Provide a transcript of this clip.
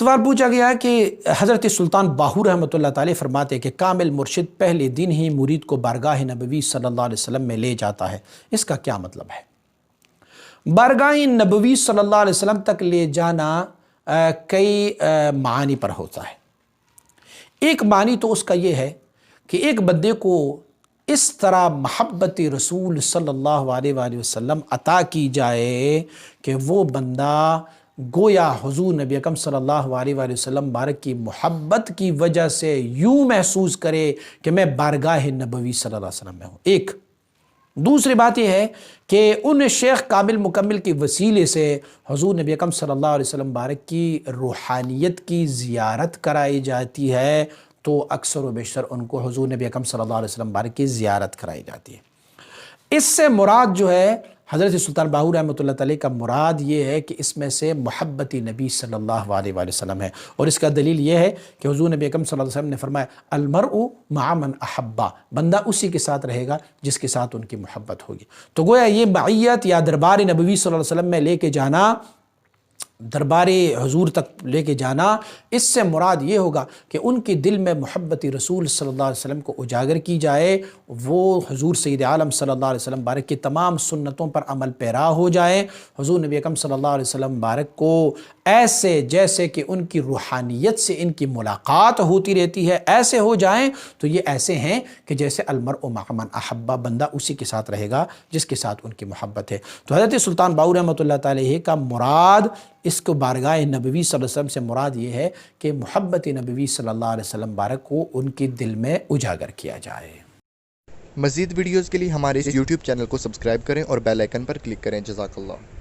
سوال پوچھا گیا کہ حضرت سلطان باہو رحمۃ اللہ تعالی فرماتے ہیں کہ کامل مرشد پہلے دن ہی مرید کو بارگاہ نبوی صلی اللہ علیہ وسلم میں لے جاتا ہے، اس کا کیا مطلب ہے؟ بارگاہ نبوی صلی اللہ علیہ وسلم تک لے جانا کئی معانی پر ہوتا ہے۔ ایک معنی تو اس کا یہ ہے کہ ایک بندے کو اس طرح محبت رسول صلی اللہ علیہ وآلہ وسلم عطا کی جائے کہ وہ بندہ گویا حضور نبی اکرم صلی اللہ علیہ وآلہ وسلم بارک کی محبت کی وجہ سے یوں محسوس کرے کہ میں بارگاہ نبوی صلی اللہ علیہ وسلم میں ہوں۔ ایک دوسری بات یہ ہے کہ ان شیخ کامل مکمل کے وسیلے سے حضور نبی اکرم صلی اللہ علیہ وسلم بارک کی روحانیت کی زیارت کرائی جاتی ہے، تو اکثر و بیشتر ان کو حضور نبی اکرم صلی اللہ علیہ وسلم بارک کی زیارت کرائی جاتی ہے۔ اس سے مراد جو ہے حضرت سلطان باہو رحمۃ اللہ تعالی کا مراد یہ ہے کہ اس میں سے محبت نبی صلی اللہ علیہ وآلہ وسلم ہے، اور اس کا دلیل یہ ہے کہ حضور نبی اکرم صلی اللہ علیہ وسلم نے فرمایا المرء مع من احبا، بندہ اسی کے ساتھ رہے گا جس کے ساتھ ان کی محبت ہوگی۔ تو گویا یہ معیت یا دربار نبوی صلی اللہ علیہ وسلم میں لے کے جانا، دربار حضور تک لے کے جانا، اس سے مراد یہ ہوگا کہ ان کے دل میں محبت رسول صلی اللہ علیہ وسلم کو اجاگر کی جائے، وہ حضور سید عالم صلی اللہ علیہ وسلم بارک کی تمام سنتوں پر عمل پیرا ہو جائے، حضور نبی اکرم صلی اللہ علیہ وسلم بارک کو ایسے جیسے کہ ان کی روحانیت سے ان کی ملاقات ہوتی رہتی ہے ایسے ہو جائیں، تو یہ ایسے ہیں کہ جیسے المرء مع من احبا، بندہ اسی کے ساتھ رہے گا جس کے ساتھ ان کی محبت ہے۔ تو حضرت سلطان باہو رحمۃ اللہ تعالی کا مراد، اس کو بارگاہ نبوی صلی اللہ علیہ وسلم سے مراد یہ ہے کہ محبت نبوی صلی اللہ علیہ وسلم بارک کو ان کے دل میں اجاگر کیا جائے۔ مزید ویڈیوز کے لیے ہمارے یوٹیوب چینل کو سبسکرائب کریں اور بیل آئیکن پر کلک کریں۔ جزاک اللہ۔